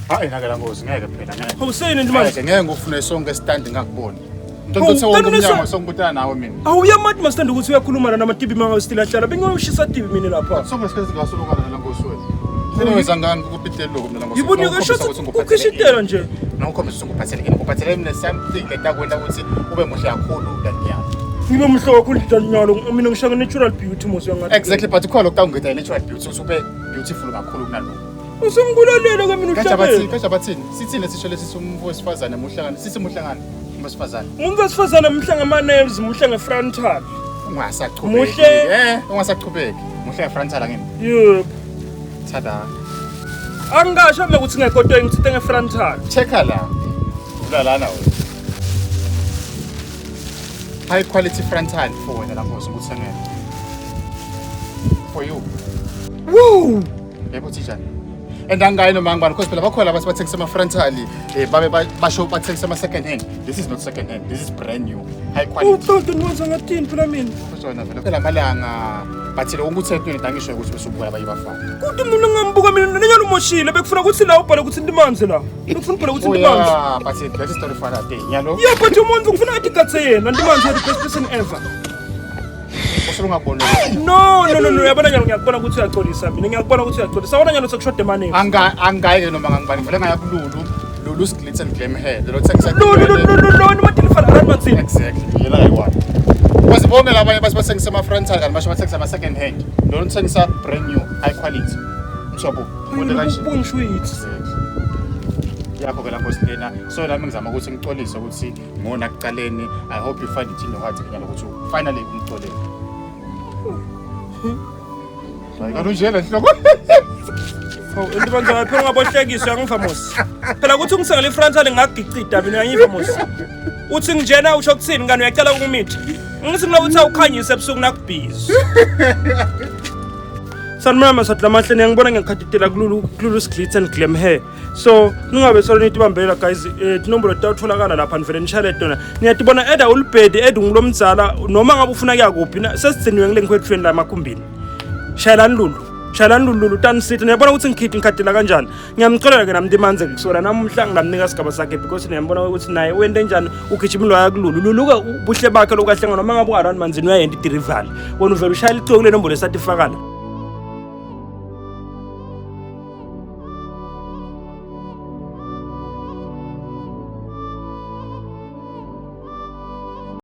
Hayi nakela ngozi ngeke phela ngeke. Awuseni manje. Ngeke ngufune sonke stand ngakubona. Ntonto wonke umnyango songibutana nawe mina. Awuyamathi masithanda ukuthi uyakhuluma na nama-TV mangabe still ahlala. Bengiyoshisa TV mina lapha. Sonke isikhathi ngasolokana la ngozi wena. Wenza ngani ukupitela lokho mina ngosi? Yibona ngashotha ukukhishitela nje. Nokhombisa ukuphathela yini? Ukuphathela mina something letakwenda ukuthi ube muhle kakhulu ndani yami. Ngibe muhle kakhulu ndani nyalo mina ngishaka natural beauty mos yangathi. Exactly but ukho lokho ngitha natural beauty usube beautiful kakhulu kunalokho. Usengibulalela ke mina uhlabele. Kaja bathini? Sithini sisho lesi umuntu wesifazane muhlangana. Sisi muhlangana. Umusifazane. Umuntu wesifazane muhlanga ama-nails, muhlanga frontal. Ungasaqhubeki. Ungasaqhubeki. Muhle frontal ngini. Yebo. Tada. Angasho mina ukuthi ngekhoto ngithithe nge-frontal. Checka la. Ulalana wena. High quality frontal for wena lapho sokuthengela. For you. Woo! Yebo teacher. And angayi noma ngibani because phela bakhona abantu bathengisa ama frontal babe basho bathengisa ama second hand. This is not second hand. This is brand new. High quality. Uqodo niwenza ngathini phela mina? Kusona phela malanga bathi lo ukuthi ethweni dangisho ukuthi bese ubuya bayibafana. Kuthi umuntu ngambuka mina nenyalo umoshile bekufuna ukuthi la ubhale ukuthi ndimanzi la. Bekufuna ubhale ukuthi ndimanzi. Yeah, bathi that story for that day. Yalo. Yeah, but umuntu kufuna athi gatse yena ndimanzi the best person ever. Usungabona. No, yabona nyalo ngiyakubona ukuthi uyaxolisa mina ngiyakubona ukuthi uyaxolisa. Wona nyalo sokushoda money. Angayike noma ngangibani vele ngayakululu. Lulu glitz and glam hair. Lo thengisa. No, nimatilifana aramanzini. Exactly. Yela kayiwani. Wasibona labanye basebenzisa ama frontal kanti basho bathengisa ama second hand. Lo thengisa brand new high quality. Mshobo. Wona kanje. Ubungishwithi. Yakho ke la Nkosi lena. So nami ngizama ukuthi ngixolise ukuthi ngona kuqaleni. I hope you find it in your heart kenyalo ukuthi finally ungixolele. Hayi kanjena hloko. Oh, indibanza phela ngabohlekiswa ngivamos. Phela ukuthi ungisengele ifrontal ngagicida mina ngiyivamos. Uthi ngijena usho kuthini ngani uyacela ukumitha? Ngithi mina uthi awukhanyise ebusuku nakubhizi. Sanmama satlamahle ngiyangibona ngiyakhatitela kululu glitz and glam hair. So ningabe solo nithi bambela guys inombolo tawutholakala lapha nivele nishale tona. Niyatibona eda ulibhedi edungulomdzala noma ngabe ufuna kuyakuphi sesizeniwe ngilengikhwethweni la emakhumbini. Shayelani lulu tanisithe niyabona ukuthi ngikhatila kanjani. Ngiyamcolela ke nami ndimanze kusona nami umhla nginamnika isigaba sakhe because niyambona ukuthi naye wende njani ugijimilo yakululu. Luluke ubuhle bakhe lokahle noma ngabe ungaranti manzini uyayenda iDirival. Wona uvela ushayela icoko le nombolo esatifakala.